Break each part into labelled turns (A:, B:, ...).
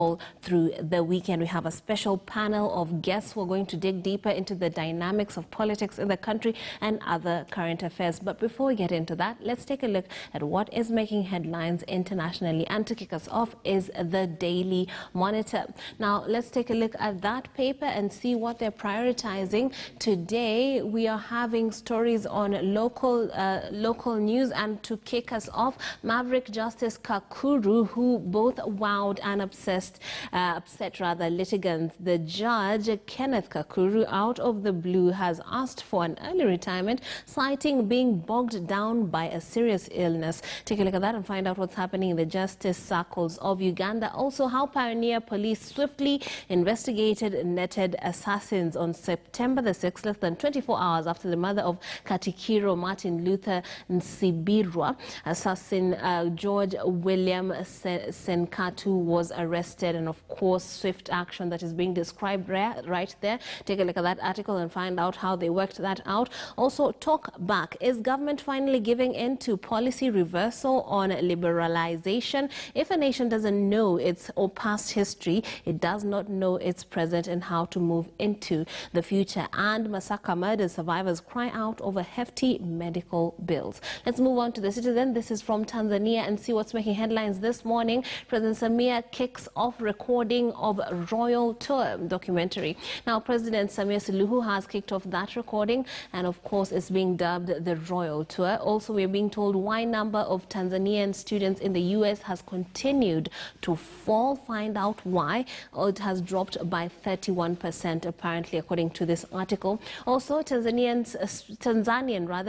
A: All through the weekend. We have a special panel of guests who are going to dig deeper into the dynamics of politics in the country and other current affairs. But before we get into that, let's take a look at what is making headlines internationally. And to kick us off is the Daily Monitor. Now, let's take a look at that paper and see what they're prioritizing. Today, we are having stories on local news, and to kick us off, Maverick Justice Kakuru, who both wowed and upset litigants. The judge, Kenneth Kakuru, out of the blue, has asked for an early retirement, citing being bogged down by a serious illness. Take a look at that and find out what's happening in the justice circles of Uganda. Also, how Pioneer Police swiftly investigated netted assassins on September the 6th, less than 24 hours after the mother of Katikiro Martin Luther Nsibirwa, assassin George William Senkatu, was arrested. And of course, swift action that is being described right there. Take a look at that article and find out how they worked that out. Also, talk back. Is government finally giving in to policy reversal on liberalization? If a nation doesn't know its past history, it does not know its present and how to move into the future. And Masaka murder survivors cry out over hefty medical bills. Let's move on to the Citizen. This is from Tanzania and see what's making headlines this morning. President Samia kicks off recording of Royal Tour documentary. Now, President Samia Suluhu has kicked off that recording, and of course it's being dubbed the Royal Tour. Also, we're being told why number of Tanzanian students in the US has continued to fall. Find out why. It has dropped by 31% apparently, according to this article. Also, Tanzanian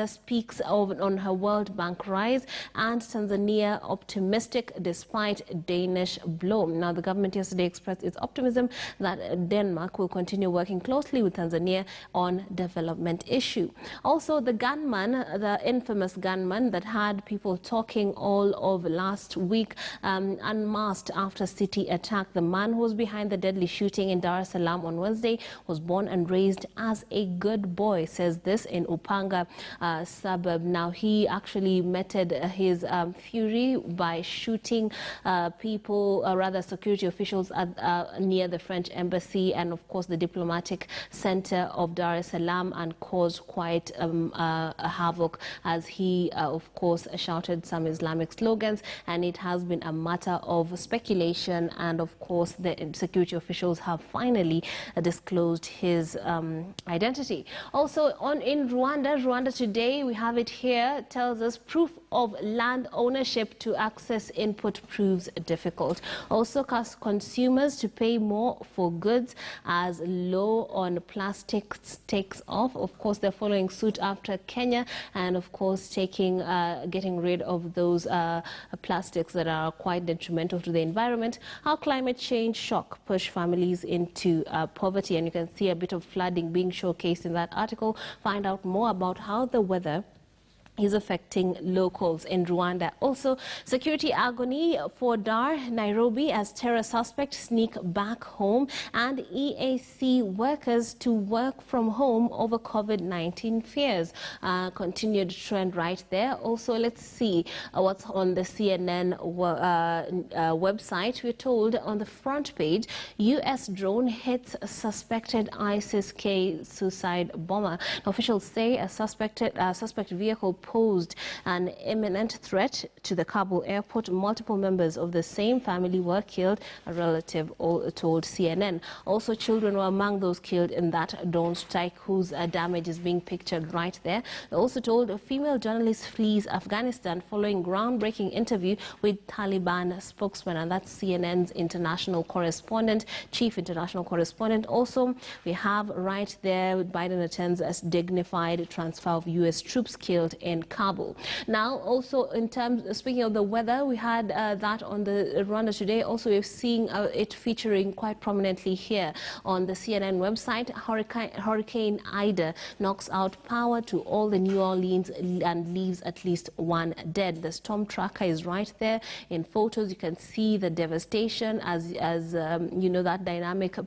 A: speaks on her World Bank rise, and Tanzania optimistic despite Danish blow. Now, the government yesterday expressed its optimism that Denmark will continue working closely with Tanzania on development issue. Also, the gunman, the infamous gunman that had people talking all of last week, unmasked after city attack. The man who was behind the deadly shooting in Dar es Salaam on Wednesday was born and raised as a good boy, says this in Upanga suburb. Now, he actually meted his fury by shooting people, rather security officials near the French embassy and of course the diplomatic center of Dar es Salaam, and caused quite a havoc as he of course shouted some Islamic slogans, and it has been a matter of speculation, and of course the security officials have finally disclosed his identity. Also, in Rwanda today, we have it here, tells us proof of land ownership to access input proves difficult. Also, consumers to pay more for goods as law on plastics takes off. Of course, they're following suit after Kenya, and of course getting rid of those plastics that are quite detrimental to the environment. How climate change shock push families into poverty, and you can see a bit of flooding being showcased in that article. Find out more about how the weather is affecting locals in Rwanda. Also, security agony for Dar, Nairobi, as terror suspects sneak back home, and EAC workers to work from home over COVID-19 fears. Continued trend right there. Also, let's see what's on the CNN website. We're told on the front page, U.S. drone hits suspected ISIS-K suicide bomber. Officials say a suspect vehicle posed an imminent threat to the Kabul airport. Multiple members of the same family were killed, a relative told CNN. Also, children were among those killed in that drone strike, whose damage is being pictured right there. They also told a female journalist flees Afghanistan following groundbreaking interview with Taliban spokesman, and that's CNN's international correspondent, chief international correspondent. Also, we have right there, Biden attends as dignified transfer of U.S. troops killed in Kabul. Now, also speaking of the weather, we had that on the Rwanda today. Also, we're seeing it featuring quite prominently here on the CNN website. Hurricane Ida knocks out power to all the New Orleans and leaves at least one dead. The storm tracker is right there in photos. You can see the devastation as you know, that dynamic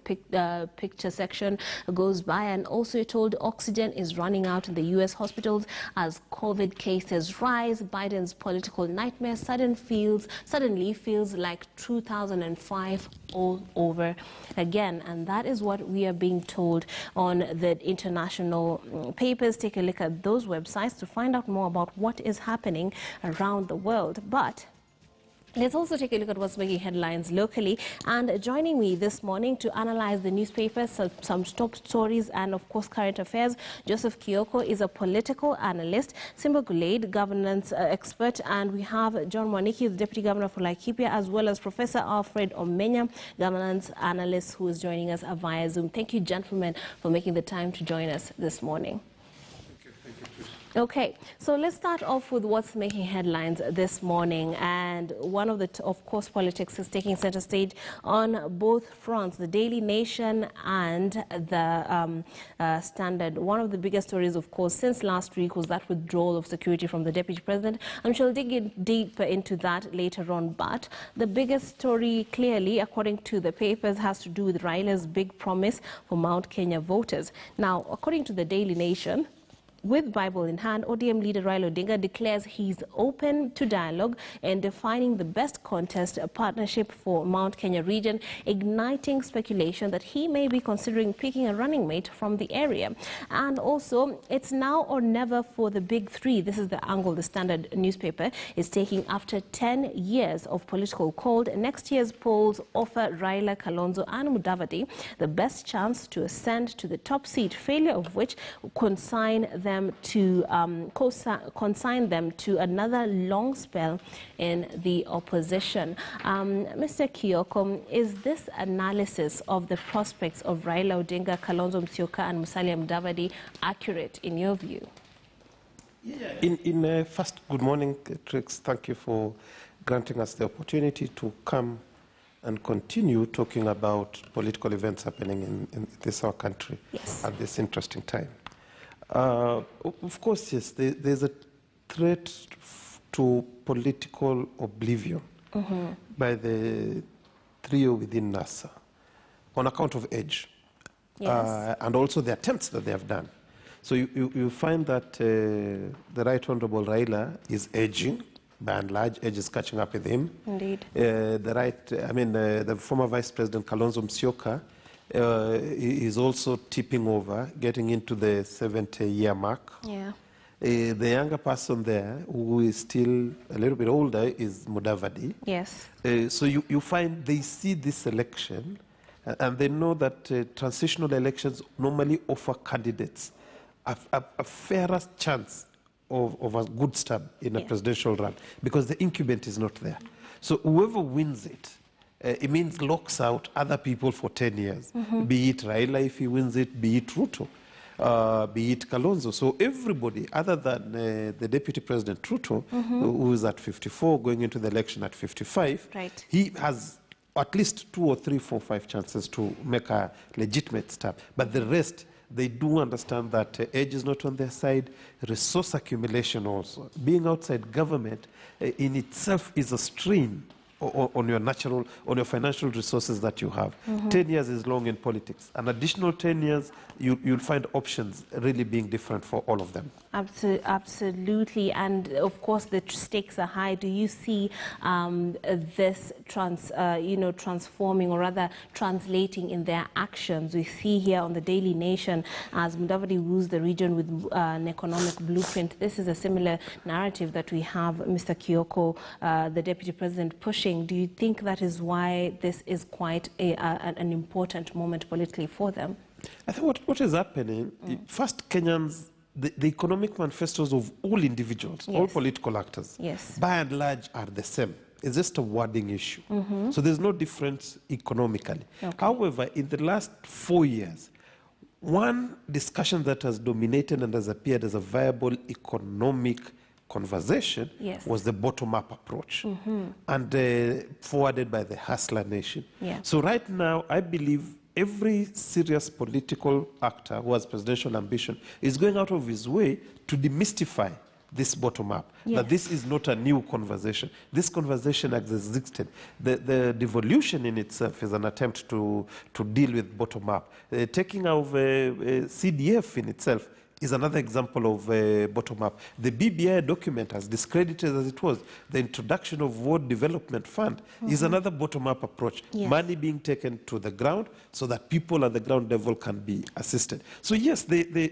A: picture section goes by. And also, you're told oxygen is running out in the U.S. hospitals as COVID COVID cases rise, Biden's political nightmare suddenly feels like 2005 all over again. And that is what we are being told on the international papers. Take a look at those websites to find out more about what is happening around the world. But let's also take a look at what's making headlines locally. And joining me this morning to analyze the newspapers, some top stories, and of course current affairs, Joseph Kioko is a political analyst, Simba Gulade, governance expert, and we have John Mwaniki, the Deputy Governor for Laikipia, as well as Professor Alfred Omenya, governance analyst, who is joining us via Zoom. Thank you, gentlemen, for making the time to join us this morning. Okay, so let's start off with what's making headlines this morning. And one of the, of course, politics is taking center stage on both fronts, the Daily Nation and the Standard. One of the biggest stories, of course, since last week was that withdrawal of security from the Deputy President. I'm sure we'll dig in deeper into that later on. But the biggest story, clearly, according to the papers, has to do with Raila's big promise for Mount Kenya voters. Now, according to the Daily Nation, with Bible in hand, ODM leader Raila Odinga declares he's open to dialogue and defining the best contest partnership for Mount Kenya region, igniting speculation that he may be considering picking a running mate from the area. And also, it's now or never for the big three. This is the angle the Standard newspaper is taking after 10 years of political cold. Next year's polls offer Raila, Kalonzo and Mudavadi the best chance to ascend to the top seat, failure of which consign them to another long spell in the opposition. Mr. Kioko, is this analysis of the prospects of Raila Odinga, Kalonzo Musyoka and Musalia Mudavadi accurate in your view?
B: Yeah. First, good morning, Trix. Thank you for granting us the opportunity to come and continue talking about political events happening in this our country at this interesting time. Of course, yes, there's a threat to political oblivion by the trio within NASA on account of age, and also the attempts that they have done. So you find that the Right Honorable Raila is aging. By and large, age is catching up with him.
A: Indeed.
B: The former Vice President Kalonzo Musyoka is also tipping over, getting into the 70-year mark.
A: Yeah.
B: The younger person there, who is still a little bit older, is Mudavadi.
A: Yes.
B: So you find they see this election, and they know that transitional elections normally offer candidates a fairer chance of a good stab in a presidential run, because the incumbent is not there. So whoever wins it, it means locks out other people for 10 years, be it Raila if he wins it, be it Ruto, be it Kalonzo. So everybody other than the Deputy President Ruto, who is at 54, going into the election at 55, he has at least 2 or 3, 4, 5 chances to make a legitimate stab. But the rest, they do understand that age is not on their side, resource accumulation also. Being outside government in itself is a strain on your financial resources that you have. 10 years is long in politics. An additional 10 years, you'll find options really being different for all of them.
A: Absolutely. And of course, the stakes are high. Do you see this transforming, or rather translating in their actions? We see here on the Daily Nation, as Mudavadi woos the region with an economic blueprint. This is a similar narrative that we have Mr. Kioko, the Deputy President, pushing. Do you think that is why this is quite an important moment politically for them?
B: I think what is happening, first, Kenyans, the economic manifestos of all individuals, all political actors, by and large are the same. It's just a wording issue. So there's no difference economically. However, in the last 4 years, one discussion that has dominated and has appeared as a viable economic conversation was the bottom-up approach, and forwarded by the Hustler Nation. So right now, I believe every serious political actor who has presidential ambition is going out of his way to demystify this bottom-up, that this is not a new conversation. This conversation has existed. The devolution in itself is an attempt to deal with bottom-up. Taking out CDF in itself is another example of bottom-up. The BBI document, as discredited as it was, the introduction of World Development Fund is another bottom-up approach.
A: Yes.
B: Money being taken to the ground so that people at the ground level can be assisted. So yes,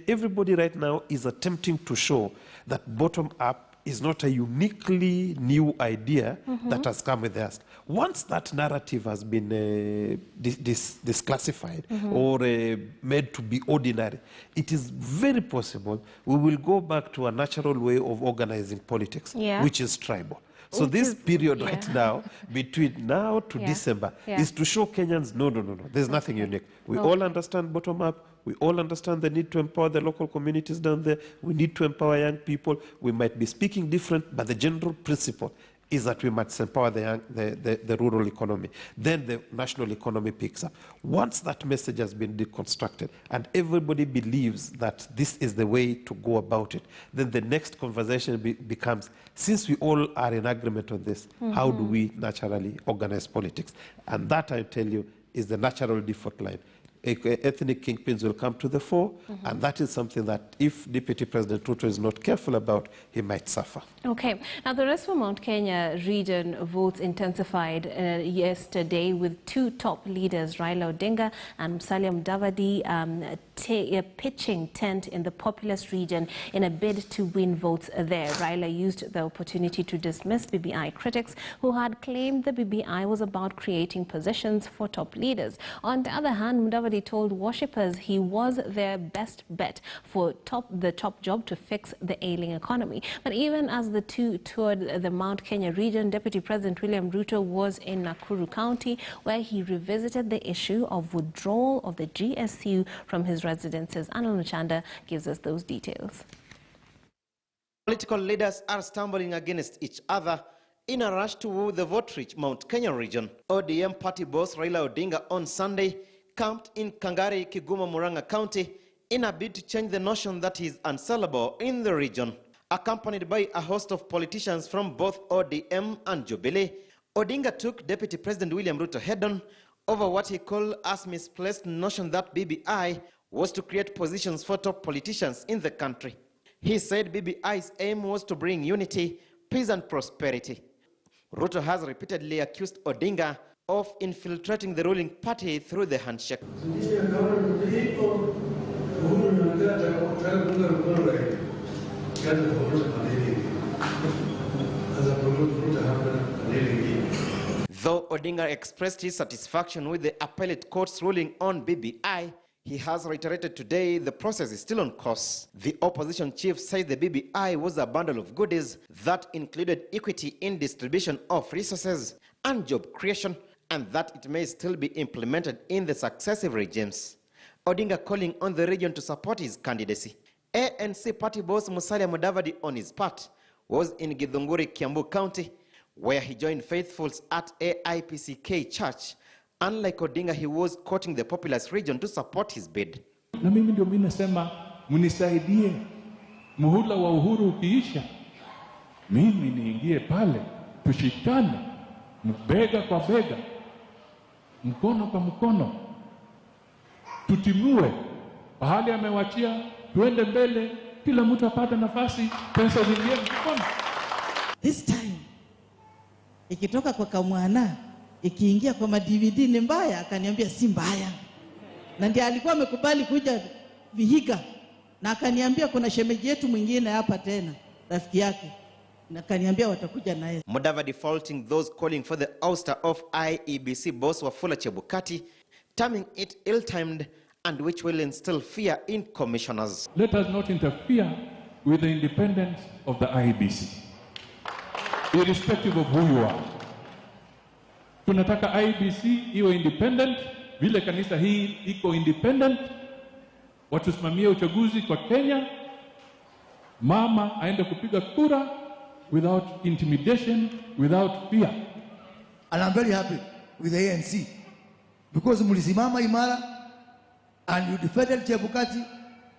B: everybody right now is attempting to show that bottom-up is not a uniquely new idea that has come with us. Once that narrative has been disclassified or made to be ordinary, it is very possible we will go back to a natural way of organizing politics, which is tribal. So this period right now, between now to December, is to show Kenyans, no, there's nothing unique. We all understand bottom-up. We all understand the need to empower the local communities down there. We need to empower young people. We might be speaking different, but the general principle is that we must empower the rural economy. Then the national economy picks up. Once that message has been deconstructed and everybody believes that this is the way to go about it, then the next conversation becomes, since we all are in agreement on this, how do we naturally organize politics? And that, I tell you, is the natural default line. Ethnic kingpins will come to the fore, and that is something that if Deputy President Ruto is not careful about, he might suffer.
A: Okay. Now, the rest of Mount Kenya region votes intensified yesterday with two top leaders, Raila Odinga and Musalia Mudavadi, pitching tent in the populous region in a bid to win votes there. Raila used the opportunity to dismiss BBI critics who had claimed the BBI was about creating positions for top leaders. On the other hand, Mudavadi told worshippers he was their best bet for the top job to fix the ailing economy. But even as the two toured the Mount Kenya region, Deputy President William Ruto was in Nakuru County, where he revisited the issue of withdrawal of the GSU from his residences. Anil Nuchanda gives us those details.
C: Political leaders are stumbling against each other in a rush to woo the vote-rich Mount Kenya region. ODM party boss Raila Odinga on Sunday camped in Kangari, Kigoma, Murang'a County in a bid to change the notion that he is unsellable in the region. Accompanied by a host of politicians from both ODM and Jubilee, Odinga took Deputy President William Ruto head-on over what he called as misplaced notion that BBI was to create positions for top politicians in the country. He said BBI's aim was to bring unity, peace and prosperity. Ruto has repeatedly accused Odinga of infiltrating the ruling party through the handshake. Though Odinga expressed his satisfaction with the appellate court's ruling on BBI, he has reiterated today the process is still on course. The opposition chief said the BBI was a bundle of goodies that included equity in distribution of resources and job creation, and that it may still be implemented in the successive regimes. Odinga calling on the region to support his candidacy. ANC party boss Musalia Mudavadi, on his part, was in Githunguri, Kiambu County, where he joined faithfuls at AIPCK Church. Unlike Odinga, he was courting the populous region to support his bid.
D: Na mimi ndio mimi nasema munisaidie muhula wa uhuru ukiisha, mimi niingie pale, tushikane bega kwa bega, mkono kwa mkono, tutimue pahali amewachia, tuende mbele, kila mtu apate nafasi, pesa zingie mkono.
E: This time ikitoka kwa kamwana, ikiingia kwa DVD ni mbaya, akaniambia si mbaya. Na ndiye alikuwa amekubali kuja Vihiga, na akaniambia kuna shemeji yetu mwingine hapa tena, rafiki yake, na akaniambia watakuja naye.
C: Mudavadi faulting those calling for the ouster of IEBC boss Wafula Chebukati, terming it ill-timed and which will instill fear in commissioners.
D: Let us not interfere with the independence of the IEBC, irrespective of who you are. Tunataka IEBC iwe independent, vile kanisa hii iko independent, watusimamie uchaguzi kwa Kenya, mama aende kupiga kura without intimidation, without fear.
F: And I'm very happy with the ANC because mulisimama imara and you defended Chebukati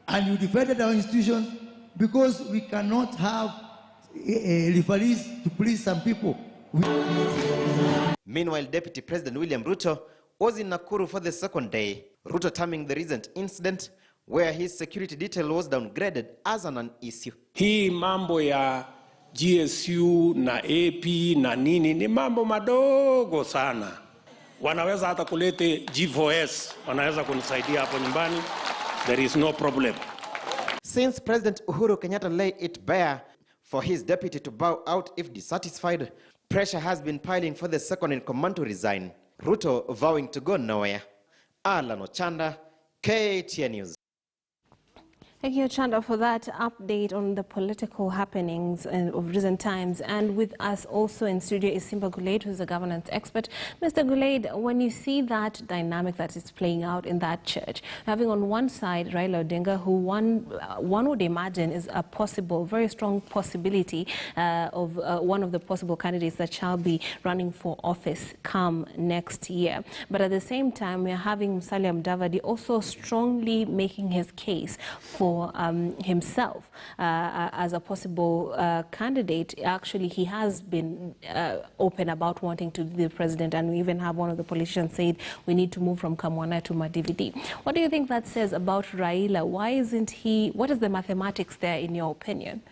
F: and you defended our institutions, because we cannot have referees to please some people.
C: Meanwhile, Deputy President William Ruto was in Nakuru for the second day. Ruto terming the recent incident where his security detail was downgraded as an issue.
G: Hii mambo ya GSU na AP na nini ni mambo madogo sana. Wanaweza hata kulete G4S, wanaweza kunisaidia hapo nyumbani. There is no problem.
C: Since President Uhuru Kenyatta laid it bare for his deputy to bow out if dissatisfied, pressure has been piling for the second in command to resign. Ruto vowing to go nowhere. Alan Ochanda, KTN News.
A: Thank you, Chanda, for that update on the political happenings of recent times. And with us also in studio is Simba Gulade, who is a governance expert. Mr. Gulade, when you see that dynamic that is playing out in that church, having on one side Raila Odinga, who one would imagine is a possible, very strong possibility of one of the possible candidates that shall be running for office come next year. But at the same time, we are having Musalia Mudavadi also strongly making his case for himself as a possible candidate. Actually, he has been open about wanting to be the president, and we even have one of the politicians said we need to move from Kamwana to Madividi. What do you think that says about Raila? Why isn't he, what is the mathematics there in your opinion?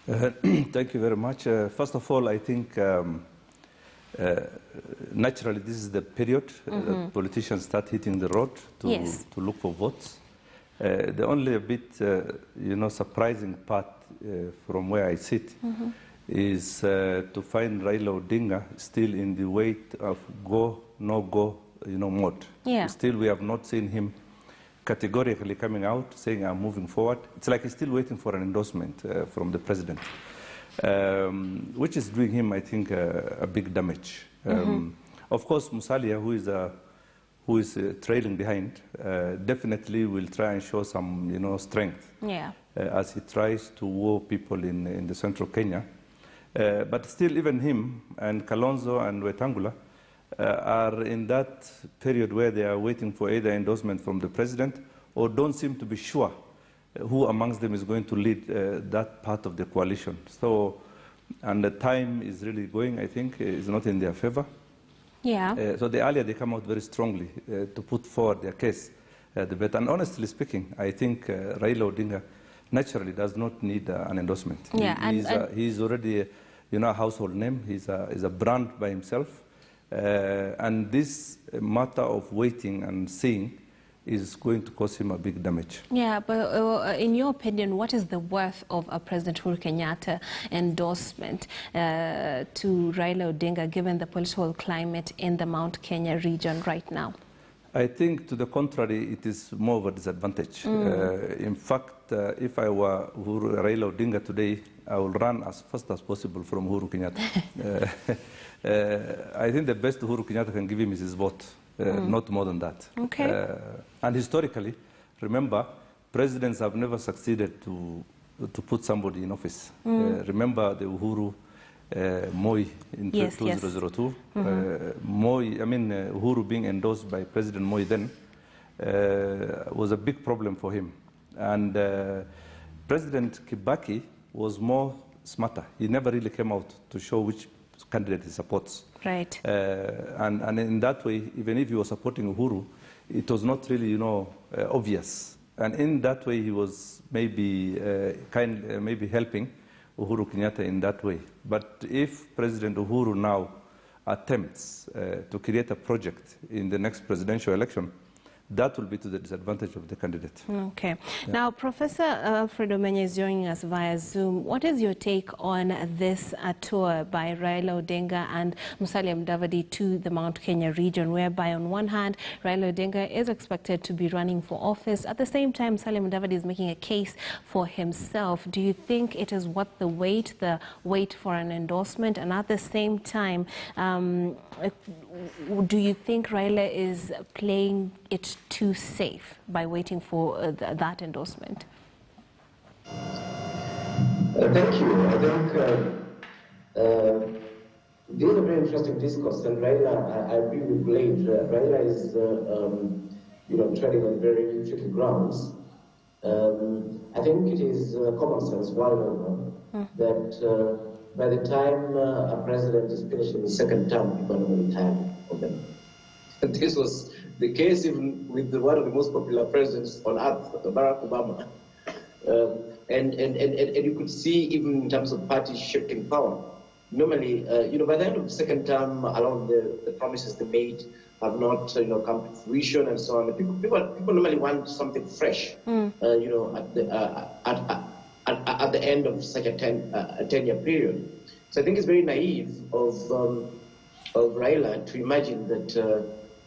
H: Thank you very much. First of all, I think naturally this is the period that politicians start hitting the road to look for votes. The only a bit, surprising part from where I sit is to find Raila Odinga still in the wait of go, no go, mode.
A: Yeah.
H: Still, we have not seen him categorically coming out saying, I'm moving forward. It's like he's still waiting for an endorsement from the president, which is doing him, I think, a big damage. Of course, Musalia, who is trailing behind, definitely will try and show some, strength as he tries to woo people in the central Kenya. But still, even him and Kalonzo and Wetangula are in that period where they are waiting for either endorsement from the president or don't seem to be sure who amongst them is going to lead that part of the coalition. So, and the time is really going, I think, is not in their favor.
A: Yeah.
H: So the earlier they come out very strongly to put forward their case, the better. And honestly speaking, I think Raila Odinga naturally does not need an endorsement.
A: Yeah,
H: he's already a household name. He's a brand by himself. And this matter of waiting and seeing is going to cause him a big damage.
A: Yeah, but in your opinion, what is the worth of a President Uhuru Kenyatta endorsement to Raila Odinga, given the political climate in the Mount Kenya region right now?
H: I think, to the contrary, it is more of a disadvantage. In fact, if I were Raila Odinga today, I will run as fast as possible from Uhuru Kenyatta. I think the best Uhuru Kenyatta can give him is his vote. Not more than that.
A: Okay.
H: And historically, remember, presidents have never succeeded to put somebody in office. Remember the Uhuru Moi in 2002. Moi, Uhuru being endorsed by President Moi then was a big problem for him. And President Kibaki was more smarter. He never really came out to show which candidate he supports.
A: Right.
H: And in that way, even if he was supporting Uhuru, it was not really, obvious. And in that way, he was maybe maybe helping Uhuru Kenyatta in that way. But if President Uhuru now attempts to create a project in the next presidential election, that will be to the disadvantage of the candidate.
A: Okay. Yeah. Now, Professor Alfredo Menya is joining us via Zoom. What is your take on this tour by Raila Odinga and Musalia Mudavadi to the Mount Kenya region, whereby on one hand, Raila Odinga is expected to be running for office. At the same time, Musalia Mudavadi is making a case for himself. Do you think it is worth the wait for an endorsement? And at the same time, do you think Raila is playing it too safe by waiting for that endorsement?
I: Thank you. I think this is a very interesting discourse, and Raila, I agree with Blade. Raila is, treading on very tricky grounds. I think it is common sense, one that by the time a president is finishing his second term, he's going to retire from them. This was the case even with one of the most popular presidents on earth, Barack Obama. And you could see even in terms of parties shifting power. Normally, by the end of the second term, a lot of the promises they made have not, come to fruition and so on. People normally want something fresh, at the end of such a 10-year period. So I think it's very naive of Raila to imagine that,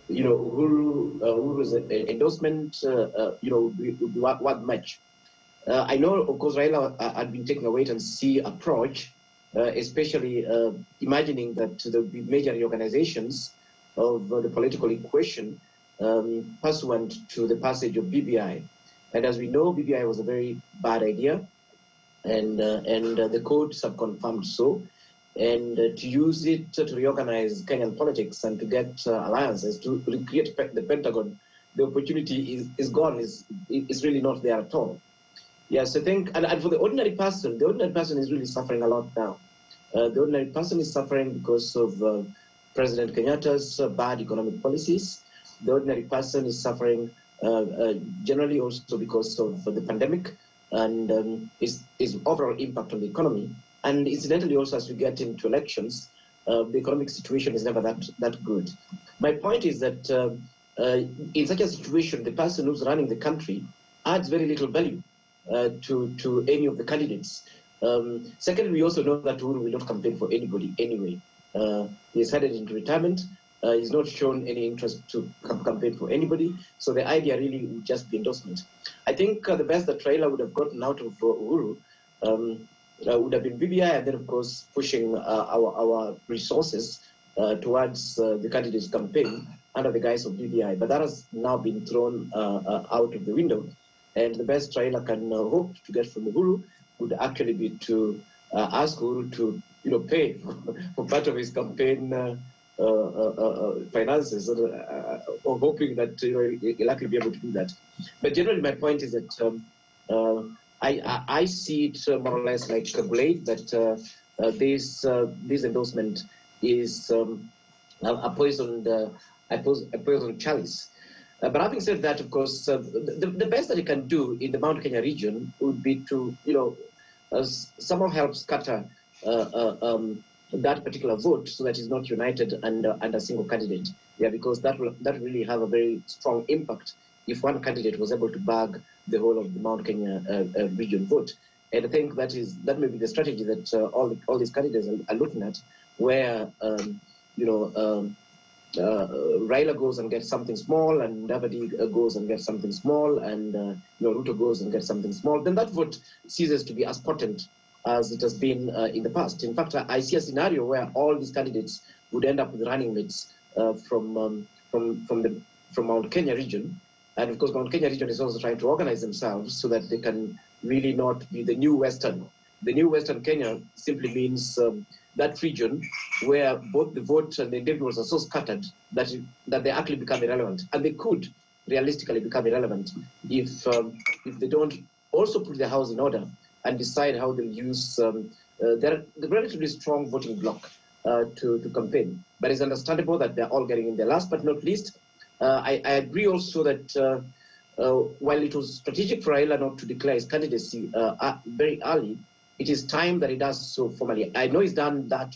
I: Uhuru's endorsement, would be worth much. I know, of course, Raila had been taking a wait-and-see approach, especially imagining that there would be major reorganizations of the political equation pursuant to the passage of BBI. And as we know, BBI was a very bad idea, and the courts have confirmed so. And to use it to reorganize Kenyan politics and to get alliances, to recreate the Pentagon, the opportunity is gone, is really not there at all. Yes, I think, and for the ordinary person is really suffering a lot now. The ordinary person is suffering because of President Kenyatta's bad economic policies. The ordinary person is suffering generally also because of the pandemic and its overall impact on the economy. And incidentally, also as we get into elections, the economic situation is never that good. My point is that in such a situation, the person who's running the country adds very little value to any of the candidates. Secondly, we also know that Uhuru will not campaign for anybody anyway. He is headed into retirement. He's not shown any interest to campaign for anybody. So the idea really would just be endorsement. I think the best that Raila would have gotten out of Uhuru would have been BBI, and then of course pushing our resources towards the candidate's campaign under the guise of BBI. But that has now been thrown out of the window. And the best Raila can hope to get from Uhuru would actually be to ask Uhuru to, pay for part of his campaign finances, or hoping that he'll actually be able to do that. But generally, my point is that I see it more or less like a blade, that this endorsement is a poisoned chalice. But having said that, of course, the best that he can do in the Mount Kenya region would be to, somehow help scatter that particular vote so that it's not united under a single candidate. Yeah, because that really have a very strong impact if one candidate was able to bag the whole of the Mount Kenya region vote. And I think that may be the strategy that all these candidates are looking at, where Raila goes and gets something small, and Davadi goes and gets something small, and Ruto goes and gets something small, then that vote ceases to be as potent as it has been in the past. In fact, I see a scenario where all these candidates would end up with running mates from Mount Kenya region. And of course, Mount Kenya region is also trying to organize themselves so that they can really not be the new Western. The new Western Kenya simply means that region where both the vote and the individuals are so scattered that they actually become irrelevant. And they could realistically become irrelevant if they don't also put their house in order and decide how they'll use their relatively strong voting bloc to campaign. But it's understandable that they're all getting in there. Last but not least, I agree also that while it was strategic for Raila not to declare his candidacy very early, it is time that he does so formally. I know he's done that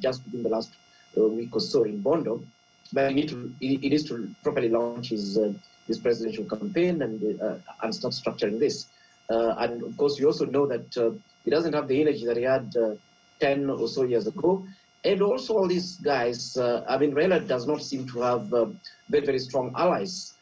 I: just within the last week or so in Bondo, but he needs to properly launch his presidential campaign and start structuring this. And of course, you also know that he doesn't have the energy that he had 10 or so years ago. And also all these guys, Raila does not seem to have very, very strong allies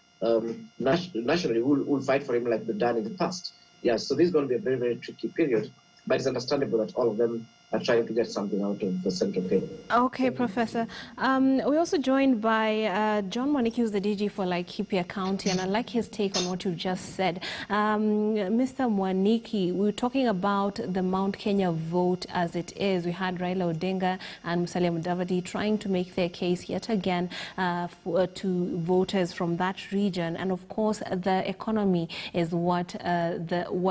I: nationally who will fight for him like they've done in the past. Yeah, so this is going to be a very, very tricky period. But it's understandable that all of them are trying to get something out of the Central Kenya. Okay,
A: Professor. We're also joined by John Mwaniki, who's the DG for Laikipia County, and I like his take on what you just said. Mr. Mwaniki, we were talking about the Mount Kenya vote as it is. We had Raila Odinga and Musalia Mudavadi trying to make their case yet again to voters from that region, and of course the economy is what Musalia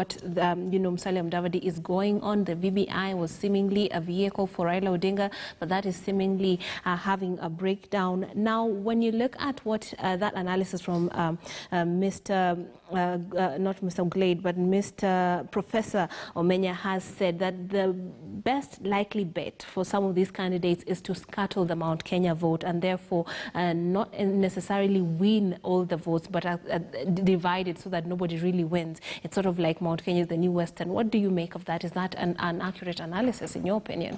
A: Mudavadi is going on. The BBI was seemingly seemingly a vehicle for Raila Odinga, but that is seemingly having a breakdown. Now, when you look at what that analysis from not Mr. Glade, but Mr. Professor Omenya has said that the best likely bet for some of these candidates is to scuttle the Mount Kenya vote and therefore not necessarily win all the votes, but divide it so that nobody really wins. It's sort of like Mount Kenya is the new Western. What do you make of that? Is that an accurate analysis, in your opinion?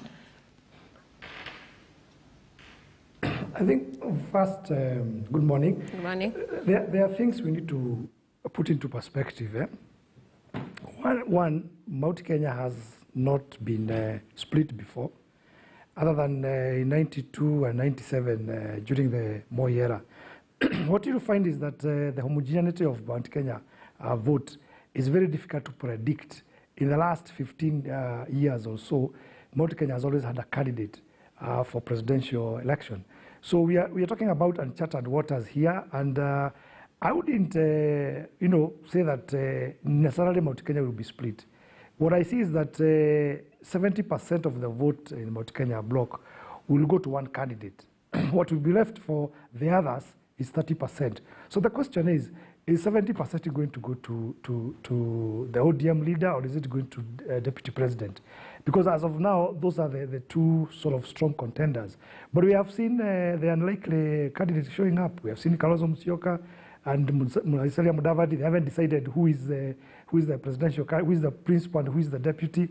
J: I think first, good morning.
A: Good morning.
J: There are things we need to put into perspective. One, Mount Kenya has not been split before, other than in 92 and 97 during the Moi era. What you'll find is that the homogeneity of Mount Kenya vote is very difficult to predict. In the last 15 years or so, Mount Kenya has always had a candidate for presidential election. So we are talking about uncharted waters here, and I wouldn't, say that necessarily Mount Kenya will be split. What I see is that 70% of the vote in Mount Kenya bloc will go to one candidate. What will be left for the others is 30%. So the question is 70% going to go to the ODM leader, or is it going to deputy president? Because as of now, those are the two sort of strong contenders. But we have seen the unlikely candidates showing up. We have seen Kalonzo Musyoka and Musalia Mudavadi. They haven't decided who is the presidential, who is the principal, and who is the deputy.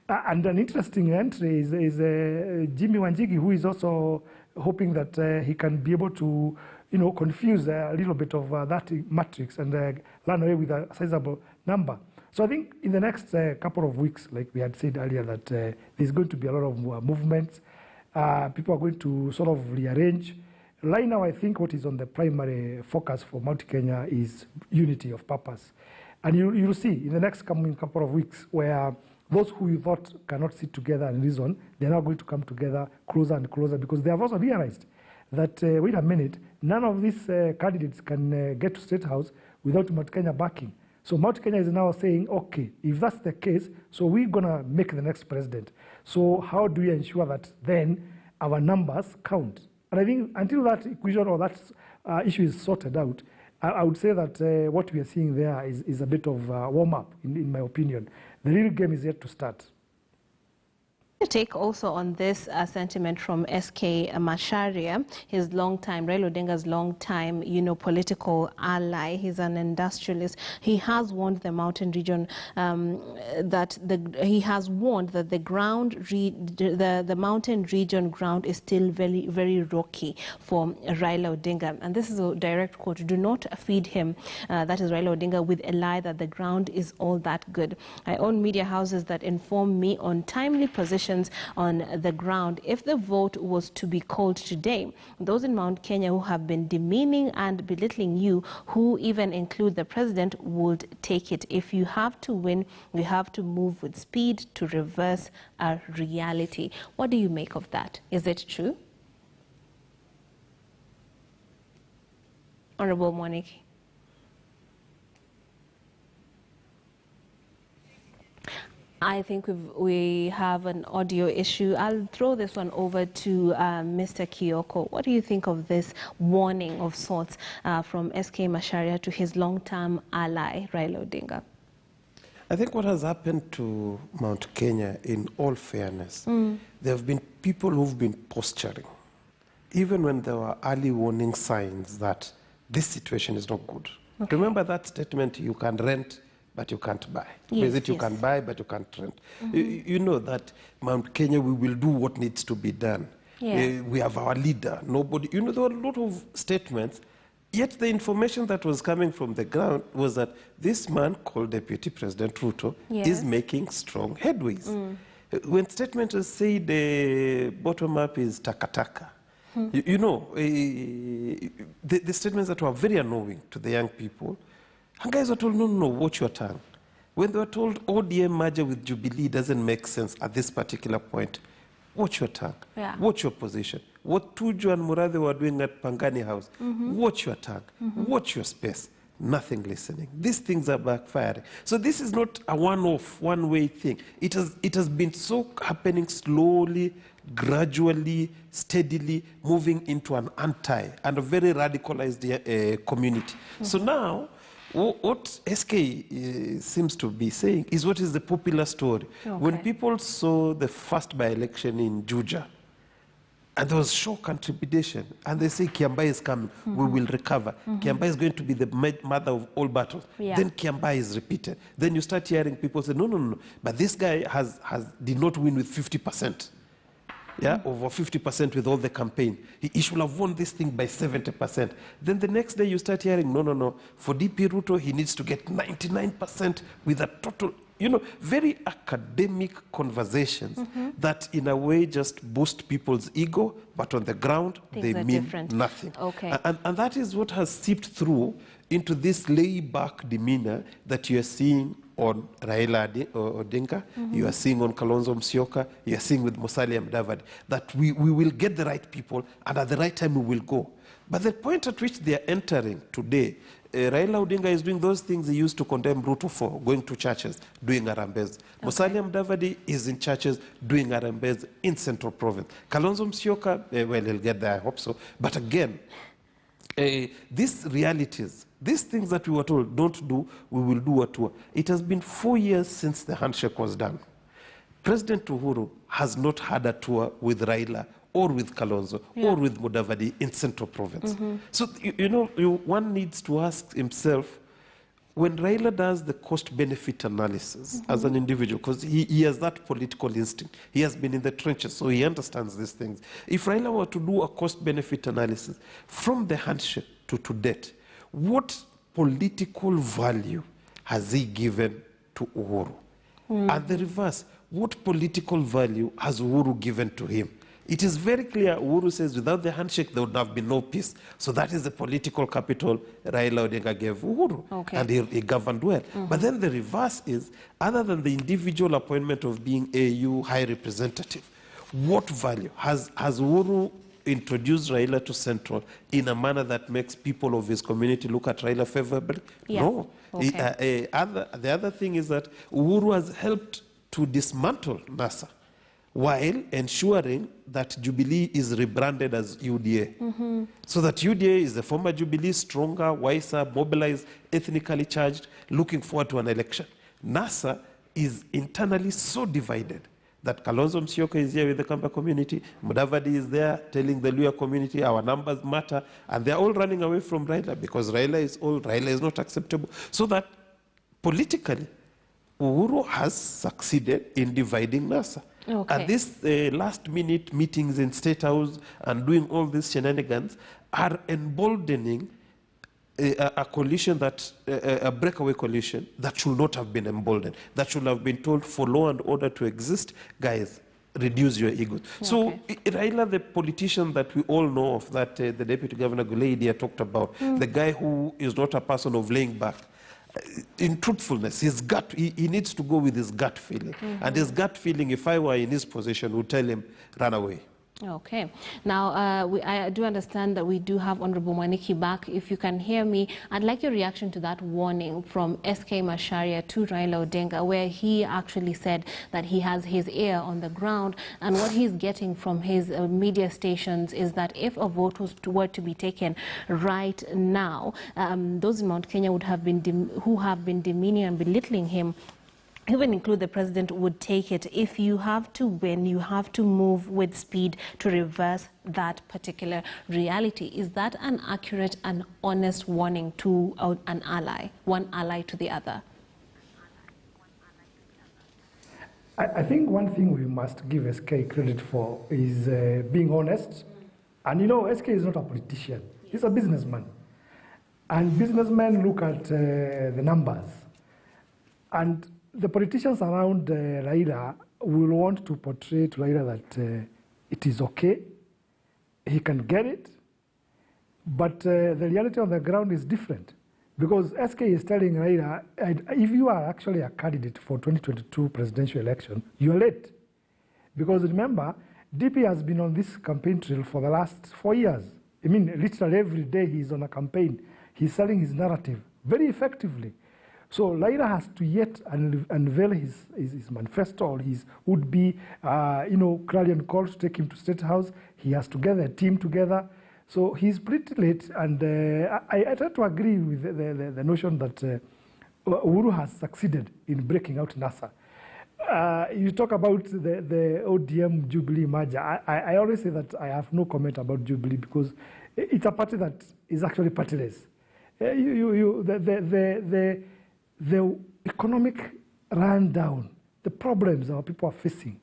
J: And an interesting entry is Jimmy Wanjigi, who is also hoping that he can be able to, confuse a little bit of that matrix and run away with a sizable number. So I think in the next couple of weeks, like we had said earlier, that there's going to be a lot of movements. People are going to sort of rearrange. Right now, I think what is on the primary focus for Mount Kenya is unity of purpose. And you'll see in the next coming couple of weeks where those who you thought cannot sit together and reason, they're now going to come together closer and closer, because they have also realized that, wait a minute, none of these candidates can get to State House without Mount Kenya backing. So Mount Kenya is now saying, okay, if that's the case, so we're going to make the next president. So how do we ensure that then our numbers count? And I think until that equation or that issue is sorted out, I would say that what we are seeing there is a bit of warm-up, in my opinion. The real game is yet to start.
A: Take also on this sentiment from SK Macharia, his long-time, Raila Odinga's long-time, political ally. He's an industrialist. He has warned the mountain region that the mountain region ground is still very, very rocky for Raila Odinga. And this is a direct quote: "Do not feed him," that is Raila Odinga, "with a lie that the ground is all that good. I own media houses that inform me on timely positions on the ground. If the vote was to be called today, those in Mount Kenya who have been demeaning and belittling you, who even include the president, would take it. If you have to win, you have to move with speed to reverse a reality." What do you make of that? Is it true? Honorable Monique. I think we have an audio issue. I'll throw this one over to Mr. Kioko. What do you think of this warning of sorts from SK Macharia to his long-term ally, Raila Odinga?
B: I think what has happened to Mount Kenya, in all fairness, there have been people who've been posturing, even when there were early warning signs that this situation is not good. Okay. Remember that statement, you can rent, but you can't buy.
A: Yes,
B: you can buy, but you can't rent. You know that Mount Kenya, we will do what needs to be done. Yeah. We have our leader. Nobody, there were a lot of statements, yet the information that was coming from the ground was that this man called Deputy President Ruto is making strong headways. When statement was said, the bottom up is takataka. The statements that were very annoying to the young people. And guys were told, no, watch your tongue. When they were told ODM merger with Jubilee doesn't make sense at this particular point, watch your tongue. Yeah. Watch your position. What Tuju and Murathe were doing at Pangani House, watch your tongue. Watch your space. nothing listening. These things are backfiring. So this is not a one-off, one-way thing. It has been so happening slowly, gradually, steadily, moving into an anti and a very radicalized community. So now, what SK seems to be saying is what is the popular story. When people saw the first by-election in Juja, and there was shock and trepidation, and they say Kiambaa is coming, we will recover. Kiambaa is going to be the mother of all battles. Then Kiambaa is repeated. Then you start hearing people say, no, but this guy did not win with 50%. Over 50% with all the campaign. He should have won this thing by 70%. Then the next day you start hearing, no, for DP Ruto, he needs to get 99% with a total, very academic conversations that in a way just boost people's ego, but on the ground, they mean nothing. And that is what has seeped through into this laid-back demeanor that you are seeing on Raila Odinga, you are seeing on Kalonzo Musyoka, you are seeing with Musalia Mudavadi, that we will get the right people, and at the right time we will go. But the point at which they are entering today, Raila Odinga is doing those things he used to condemn Ruto for, going to churches, doing arambez. Musalia Mudavadi is in churches, doing arambez in Central Province. Kalonzo Musyoka, well, he'll get there, I hope so. But again, these realities, these things that we were told, don't do, we will do a tour. It has been 4 years since the handshake was done. President Uhuru has not had a tour with Raila or with Kalonzo or with Mudavadi in Central Province. So, one needs to ask himself, when Raila does the cost-benefit analysis as an individual, because he has that political instinct, he has been in the trenches, so he understands these things. If Raila were to do a cost-benefit analysis from the handshake to date, what political value has he given to Uhuru? And the reverse, what political value has Uhuru given to him? It is very clear, Uhuru says, without the handshake, there would have been no peace. So that is the political capital Raila Odinga gave Uhuru. And he governed well. But then the reverse is, other than the individual appointment of being AU High Representative, what value has Uhuru introduced Raila to Central in a manner that makes people of his community look at Raila favorably? No. The other thing is that Uhuru has helped to dismantle NASA while ensuring that Jubilee is rebranded as UDA. So that UDA is the former Jubilee, stronger, wiser, mobilized, ethnically charged, looking forward to an election. NASA is internally so divided that Kalonzo Musyoka is here with the Kamba community, Mudavadi is there telling the Luya community our numbers matter, and they're all running away from Raila because Raila is old, Raila is not acceptable. So that politically, Uhuru has succeeded in dividing NASA. And these last-minute meetings in State House and doing all these shenanigans are emboldening a coalition that, a breakaway coalition that should not have been emboldened, that should have been told for law and order to exist, guys, reduce your egos. So Raila, the politician that we all know of, that the Deputy Governor Gulei talked about, the guy who is not a person of laying back, in truthfulness, his gut, he needs to go with his gut feeling. And his gut feeling, if I were in his position, would tell him, run away.
A: Okay. Now, I do understand that we do have Honorable Mwaniki back. If you can hear me, I'd like your reaction to that warning from SK Macharia to Raila Odinga, where he actually said that he has his ear on the ground, and what he's getting from his media stations is that if a vote were to be taken right now, those in Mount Kenya would have been who have been demeaning and belittling him, even include the president, would take it. If you have to win, you have to move with speed to reverse that particular reality. Is that an accurate and honest warning to an ally, one ally to the other?
J: I think one thing we must give SK credit for is being honest. And SK is not a politician. He's a businessman. And businessmen look at the numbers. And the politicians around Raila will want to portray to Raila that it is okay, he can get it, but the reality on the ground is different. Because SK is telling Raila, if you are actually a candidate for 2022 presidential election, you are late. Because remember, DP has been on this campaign trail for the last 4 years. I mean, literally every day he's on a campaign. He's selling his narrative very effectively. So Laila has to yet unveil his manifesto or his would-be, clarion call to take him to State House. He has to get a team together. So he's pretty late, and I try to agree with the notion that Uhuru has succeeded in breaking out NASA. You talk about the ODM Jubilee merger. I always say that I have no comment about Jubilee because it's a party that is actually partyless. The economic rundown, the problems our people are facing,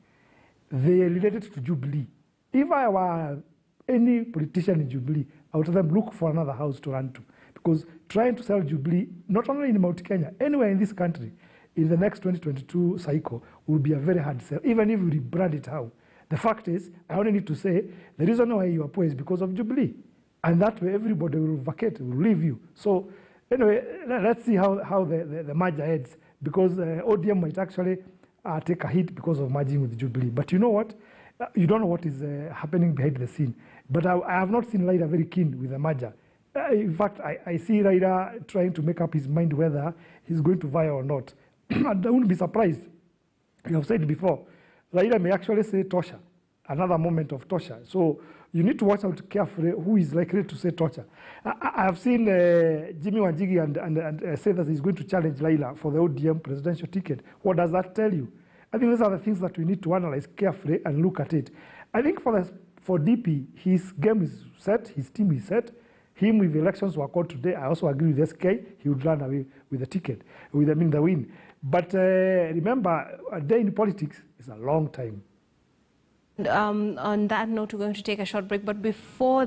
J: they are related to Jubilee. If I were any politician in Jubilee, I would tell them look for another house to run to. Because trying to sell Jubilee, not only in Mount Kenya, anywhere in this country, in the next 2022 cycle, will be a very hard sell, even if we rebrand it how. The fact is, I only need to say, the reason why you are poor is because of Jubilee. And that way, everybody will vacate, will leave you. So, anyway, let's see how the merger heads, because ODM might actually take a hit because of merging with Jubilee. But you know what? You don't know what is happening behind the scene. But I have not seen Raila very keen with the merger. In fact, I see Raila trying to make up his mind whether he's going to vie or not. And I wouldn't be surprised. You have said before, Raila may actually say torture, another moment of torture. So you need to watch out carefully who is likely to say torture. I have seen Jimmy Wanjigi and say that he's going to challenge Raila for the ODM presidential ticket. What does that tell you? I think these are the things that we need to analyze carefully and look at it. I think for DP, his game is set, his team is set. Him, if elections were called today, I also agree with SK, he would run away with the ticket, with the win. But remember, a day in politics is a long time.
A: On that note, we're going to take a short break, but before that,